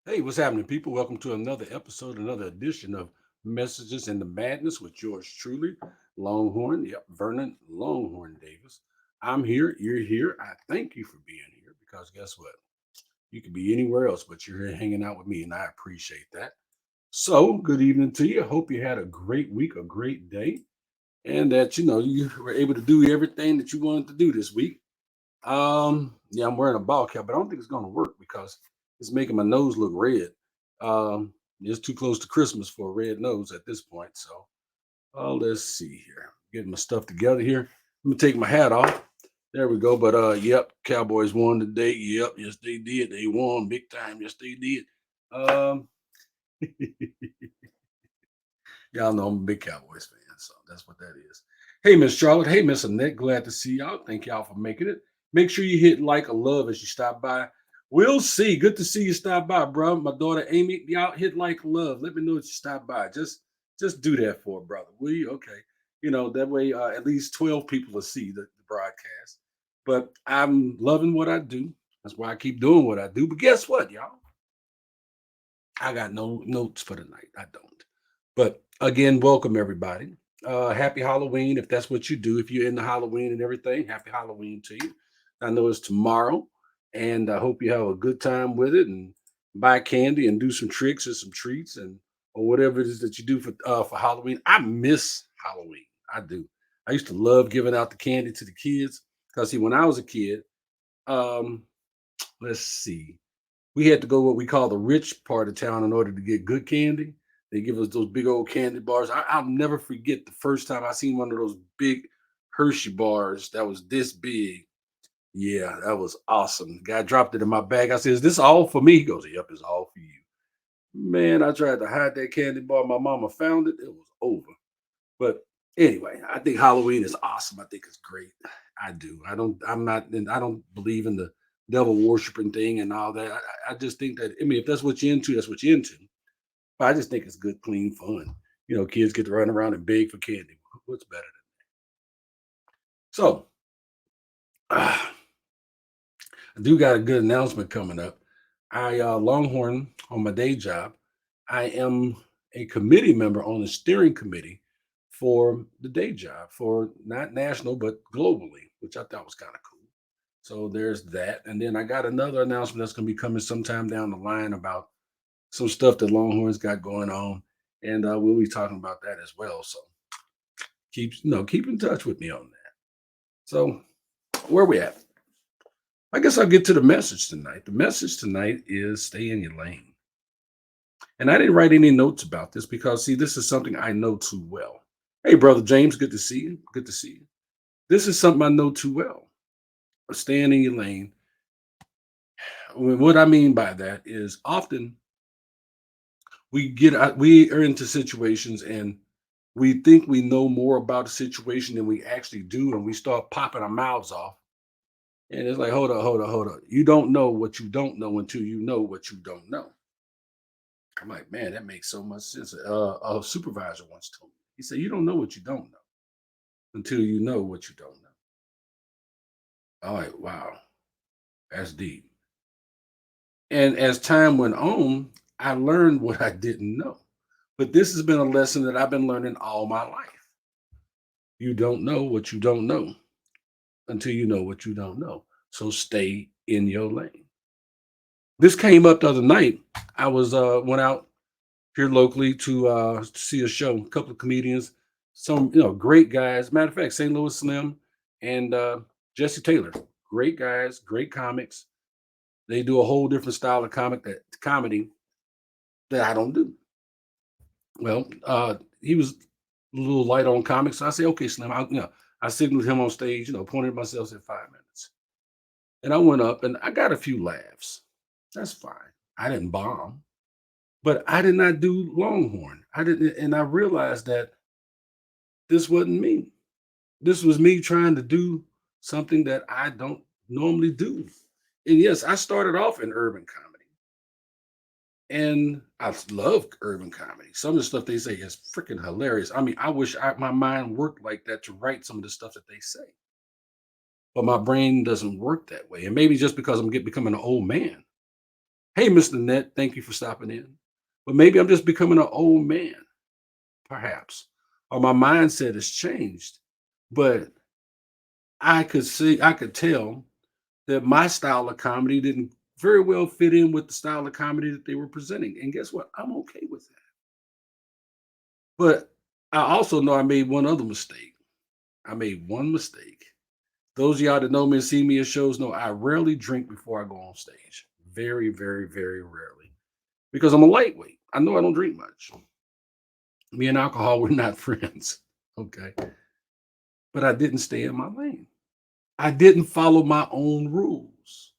Hey, what's happening, people? Welcome to another episode, another edition of Messages in the Madness with yours truly, Longhorn. Yep, Vernon Longhorn Davis. I'm here. You're here. I thank you for being here because guess what? You could be anywhere else, but you're here hanging out with me, and I appreciate that. So, good evening to you. Hope you had a great week, a great day, and that you were able to do everything that you wanted to do this week. Yeah, I'm wearing a ball cap, but I don't think it's gonna work because it's making my nose look red. It's too close to Christmas for a red nose at this point. So, let's see here. Getting my stuff together here. Let me take my hat off. There we go. But yep, Cowboys won today. Yep, yes they did. They won big time. Yes they did. Um, Y'all know I'm a big Cowboys fan, so that's what that is. Hey, Miss Charlotte. Hey, Miss Annette. Glad to see y'all. Thank y'all for making it. Make sure you hit like or love as you stop by. We'll see. Good to see you stop by, bro. My daughter Amy, y'all hit like or love. Let me know that you stop by. Just do that for a brother, will you? Okay. That way at least 12 people will see the broadcast. But I'm loving what I do. That's why I keep doing what I do. But guess what, y'all? I got no notes for tonight. I don't. But again, welcome everybody. Happy Halloween if that's what you do. If you're into Halloween and everything, happy Halloween to you. I know it's tomorrow, and I hope you have a good time with it and buy candy and do some tricks or some treats and or whatever it is that you do for Halloween. I miss Halloween. I do. I used to love giving out the candy to the kids because see, when I was a kid, um, let's see, we had to go what we call the rich part of town in order to get good candy. They give us those big old candy bars. I'll never forget the first time I seen one of those big Hershey bars that was this big. Yeah, that was awesome. The guy dropped it in my bag. I said, "Is this all for me?" He goes, "Yep, it's all for you." Man, I tried to hide that candy bar. My mama found it. It was over. But anyway, I think Halloween is awesome. I think it's great. I do. I don't. I'm not. And I don't believe in the devil worshiping thing and all that. I just think that. I mean, if that's what you're into, that's what you're into. But I just think it's good, clean fun. Kids get to run around and beg for candy. What's better than so? I do got a good announcement coming up. I Longhorn on my day job. I am a committee member on the steering committee for the day job for not national but globally, which I thought was kind of cool. So there's that, and then I got another announcement that's going to be coming sometime down the line about some stuff that Longhorns got going on, and we'll be talking about that as well. So keep in touch with me on that. So where we at? I guess I'll get to the message tonight. The message tonight is stay in your lane. And I didn't write any notes about this because, see, this is something I know too well. Hey, Brother James, good to see you. Good to see you. This is something I know too well. Staying in your lane. What I mean by that is often we are into situations and we think we know more about a situation than we actually do, and we start popping our mouths off. And it's like, hold up, hold up, hold up. You don't know what you don't know until you know what you don't know. I'm like, man, that makes so much sense. A supervisor once told me. He said, you don't know what you don't know until you know what you don't know. I'm like, wow, that's deep. And as time went on, I learned what I didn't know. But this has been a lesson that I've been learning all my life. You don't know what you don't know until you know what you don't know. So stay in your lane. This came up the other night. I was went out here locally to see a show. A couple of comedians, some great guys. Matter of fact, St. Louis Slim and Jesse Taylor, great guys, great comics. They do a whole different style of comedy that I don't do. Well, he was a little light on comics, so I said, "Okay, Slim." I signaled him on stage. Pointed at myself, said 5 minutes, and I went up and I got a few laughs. That's fine. I didn't bomb, but I did not do Longhorn. I didn't, and I realized that this wasn't me. This was me trying to do something that I don't normally do. And yes, I started off in urban comedy, and I love urban comedy. Some of the stuff they say is freaking hilarious. I mean, I wish my mind worked like that to write some of the stuff that they say, but my brain doesn't work that way. And maybe just because I'm becoming an old man, Hey, Mr. Net, thank you for stopping in. But maybe I'm just becoming an old man, perhaps, or my mindset has changed. But I could tell that my style of comedy didn't very well fit in with the style of comedy that they were presenting. And guess what? I'm okay with that. But I also know I made one other mistake. I made one mistake. Those of y'all that know me and see me at shows know I rarely drink before I go on stage. Very, very, very rarely. Because I'm a lightweight. I know I don't drink much. Me and alcohol, we're not friends. Okay. But I didn't stay in my lane. I didn't follow my own rules.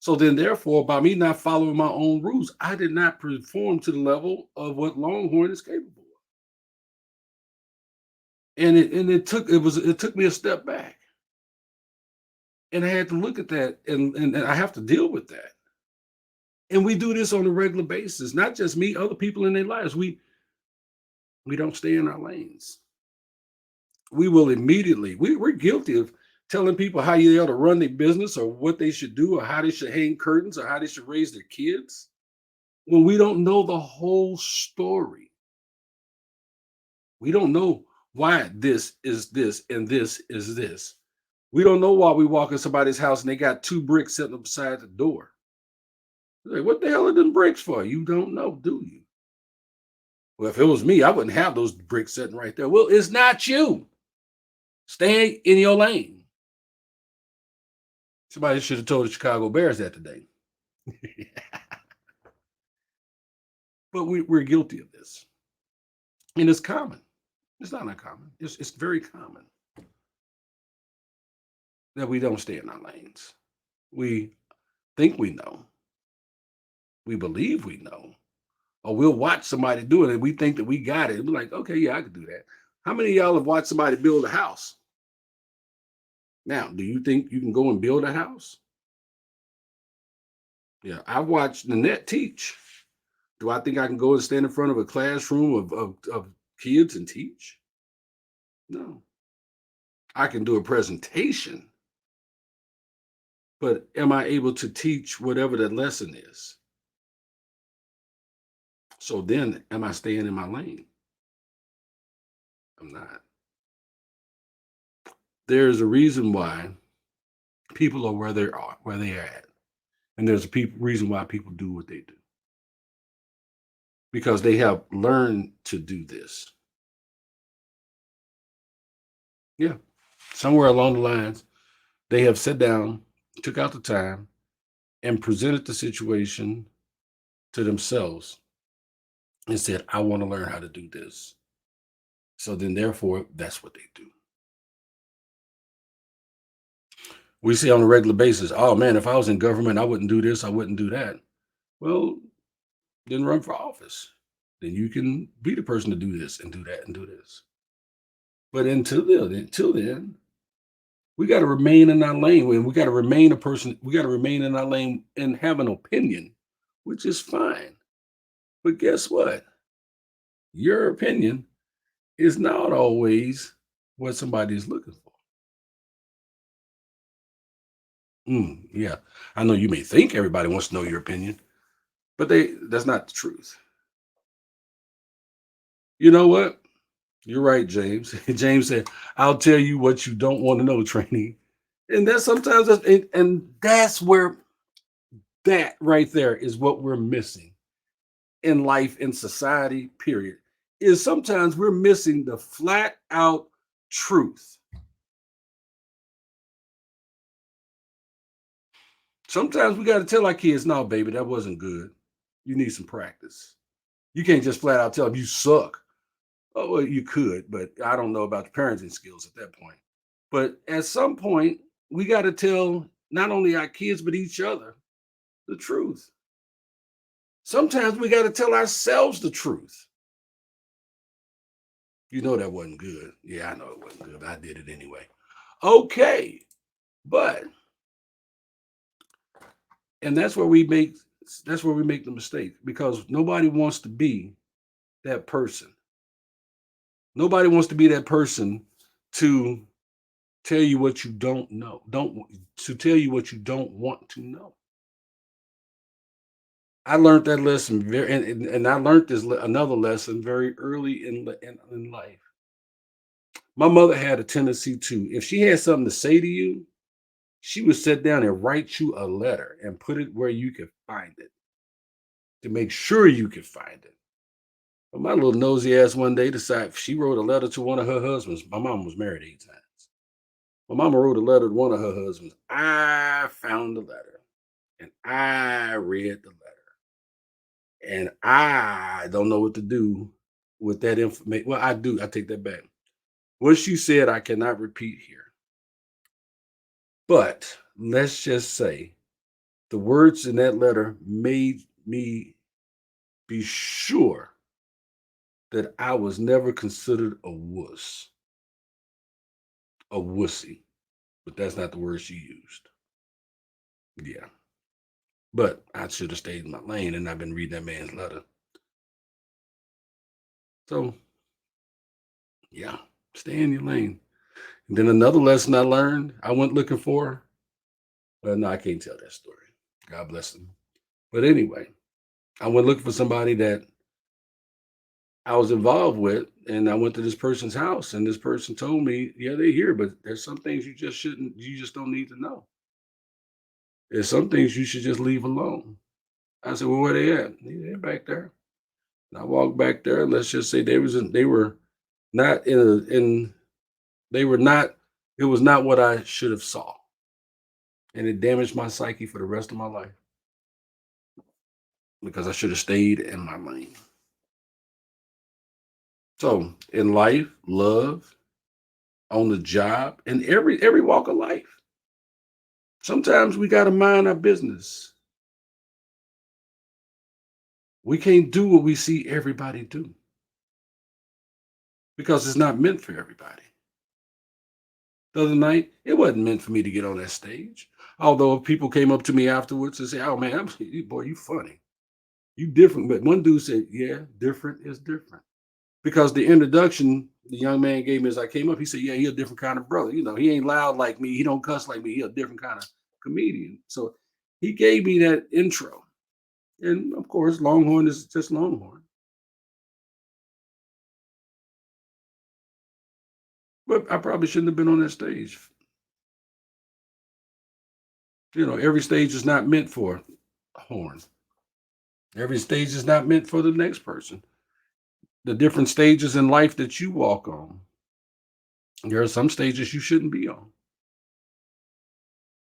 So then, therefore, by me not following my own rules, I did not perform to the level of what Longhorn is capable of. And it took me a step back. And I had to look at that and I have to deal with that. And we do this on a regular basis, not just me, other people in their lives. We don't stay in our lanes. We will immediately, we're guilty of telling people how they ought to run their business or what they should do or how they should hang curtains or how they should raise their kids when we don't know the whole story. We don't know why this is this and this is this. We don't know why we walk in somebody's house and they got two bricks sitting up beside the door. Like, what the hell are them bricks for? You don't know, do you? Well, if it was me, I wouldn't have those bricks sitting right there. Well, it's not you. Stay in your lane. Somebody should have told the Chicago Bears that today. But we're guilty of this. And it's common. It's not uncommon. It's very common that we don't stay in our lanes. We think we know. We believe we know. Or we'll watch somebody do it and we think that we got it. We're like, okay, yeah, I could do that. How many of y'all have watched somebody build a house? Now, do you think you can go and build a house? Yeah, I've watched Nanette teach. Do I think I can go and stand in front of a classroom of kids and teach? No. I can do a presentation, but am I able to teach whatever the lesson is? So then, am I staying in my lane? I'm not. There's a reason why people are where they are at, and there's a reason why people do what they do because they have learned to do this. Yeah, somewhere along the lines, they have sat down, took out the time, and presented the situation to themselves and said, I want to learn how to do this. So then, therefore, that's what they do. We see on a regular basis, oh man, if I was in government, I wouldn't do this, I wouldn't do that. Well, then run for office. Then you can be the person to do this and do that and do this. But until then, we got to remain in our lane. And we got to remain a person. We got to remain in our lane and have an opinion, which is fine. But guess what? Your opinion is not always what somebody is looking for. Yeah, I know you may think everybody wants to know your opinion, but that's not the truth. You know what? You're right, James. James said, "I'll tell you what you don't want to know, trainee." And that's sometimes and that's where that right there is what we're missing in life in society period is sometimes we're missing the flat out truth. Sometimes we got to tell our kids, no baby, that wasn't good, you need some practice. You can't just flat out tell them you suck. Oh well, you could, but I don't know about the parenting skills at that point. But at some point we got to tell not only our kids but each other the truth. Sometimes we got to tell ourselves the truth. You know that wasn't good. Yeah, I know it wasn't good. But I did it anyway. Okay, but and that's where we make the mistake because nobody wants to be that person. Nobody wants to be that person to tell you what you don't know. Don't to tell you what you don't want to know. I learned that lesson very, and I learned another lesson very early in life. My mother had a tendency to, if she had something to say to you, she would sit down and write you a letter and put it where you could find it to make sure you could find it. But my little nosy ass one day decided she wrote a letter to one of her husbands. My mom was married 8 times. My mama wrote a letter to one of her husbands. I found the letter and I read the letter and I don't know what to do with that information. Well, I do. I take that back. What she said, I cannot repeat here. But let's just say the words in that letter made me be sure that I was never considered a wuss, a wussy. But that's not the word she used. Yeah. But I should have stayed in my lane and I've been reading that man's letter. So yeah, stay in your lane. And then another lesson I learned, I went looking for. Well, no, I can't tell that story. God bless them. But anyway, I went looking for somebody that I was involved with, and I went to this person's house, and this person told me, "Yeah, they're here, but there's some things you just shouldn't, you just don't need to know. There's some things you should just leave alone." I said, "Well, where they at?" They're back there. And I walked back there, and let's just say they were not in they were not. It was not what I should have saw, and it damaged my psyche for the rest of my life because I should have stayed in my lane. So in life, love, on the job, in every walk of life, sometimes we got to mind our business. We can't do what we see everybody do because it's not meant for everybody. The other night, it wasn't meant for me to get on that stage. Although people came up to me afterwards and say, "Oh man, boy, you funny, you different." But one dude said, "Yeah, different is different." Because the introduction the young man gave me as I came up, he said, "Yeah, he a different kind of brother. You know, he ain't loud like me. He don't cuss like me. He a different kind of comedian." So he gave me that intro. And of course, Longhorn is just Longhorn. But I probably shouldn't have been on that stage. You know, every stage is not meant for a horn. Every stage is not meant for the next person. The different stages in life that you walk on, there are some stages you shouldn't be on.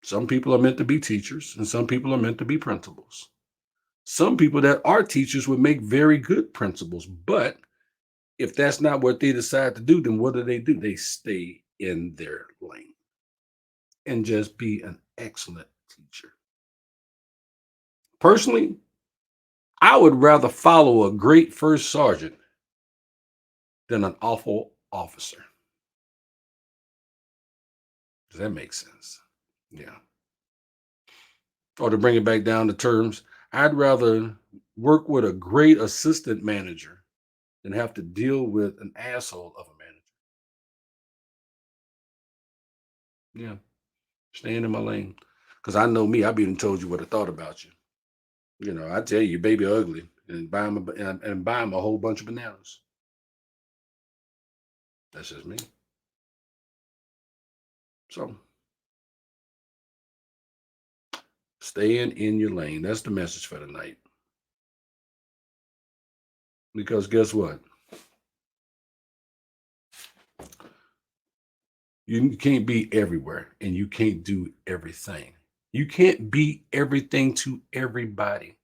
Some people are meant to be teachers, and some people are meant to be principals. Some people that are teachers would make very good principals, but if that's not what they decide to do, then what do? They stay in their lane and just be an excellent teacher. Personally, I would rather follow a great first sergeant than an awful officer. Does that make sense? Yeah. Or to bring it back down to terms, I'd rather work with a great assistant manager than have to deal with an asshole of a manager. Yeah. Staying in my lane. Because I know me, I be done told you what I thought about you. You know, I tell you, baby ugly, and buy him a whole bunch of bananas. That's just me. So staying in your lane. That's the message for tonight. Because guess what? You can't be everywhere and you can't do everything. You can't be everything to everybody.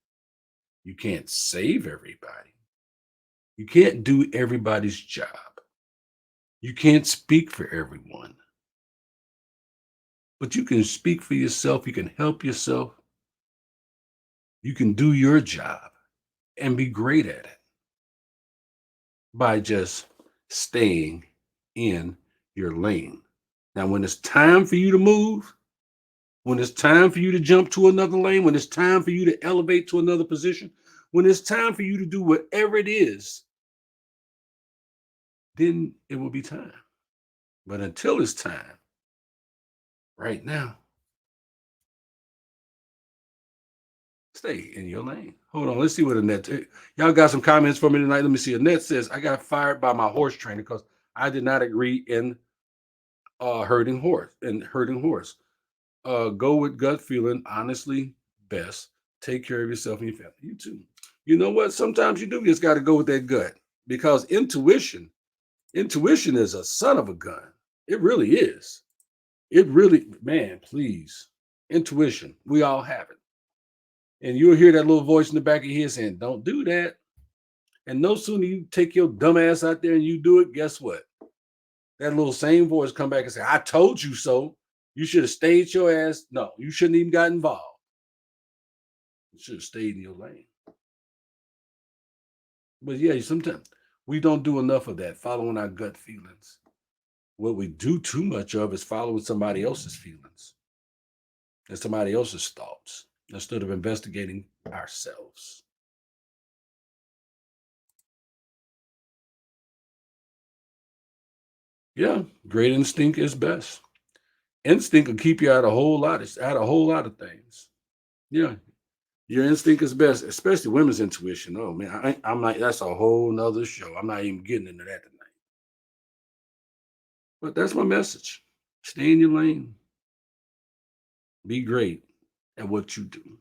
You can't save everybody. You can't do everybody's job. You can't speak for everyone, but you can speak for yourself. You can help yourself. You can do your job and be great at it by just staying in your lane. Now, when it's time for you to move, when it's time for you to jump to another lane, when it's time for you to elevate to another position, when it's time for you to do whatever it is, then it will be time. But until it's time, right now, Stay in your lane. Hold on. Let's see what Annette. Y'all got some comments for me tonight. Let me see. Annette says, I got fired by my horse trainer because I did not agree in hurting horse. Go with gut feeling, honestly, best. Take care of yourself and your family. You too. You know what? Sometimes you do just got to go with that gut because intuition is a son of a gun. It really is. It really, man, please. Intuition. We all have it. And you'll hear that little voice in the back of your head saying, don't do that. And no sooner you take your dumb ass out there and you do it, guess what? That little same voice come back and say, I told you so. You should have stayed your ass. No, you shouldn't even got involved. You should have stayed in your lane. But yeah, sometimes we don't do enough of that, following our gut feelings. What we do too much of is following somebody else's feelings and somebody else's thoughts instead of investigating ourselves. Yeah, great instinct is best. Instinct will keep you out a whole lot of things. Yeah, your instinct is best, especially women's intuition. Oh man, I'm like that's a whole nother show. I'm not even getting into that tonight. But that's my message. Stay in your lane. Be great at what you do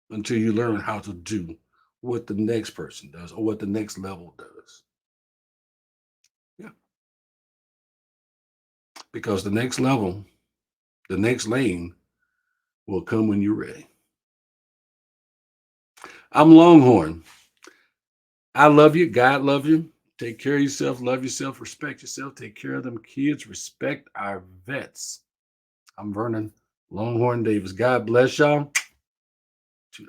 until you learn how to do what the next person does or what the next level does. Yeah, because the next level, the next lane will come when you're ready. I'm Longhorn. I love you. God love you. Take care of yourself. Love yourself. Respect yourself. Take care of them kids. Respect our vets. I'm Vernon Longhorn Davis. God bless y'all. $2.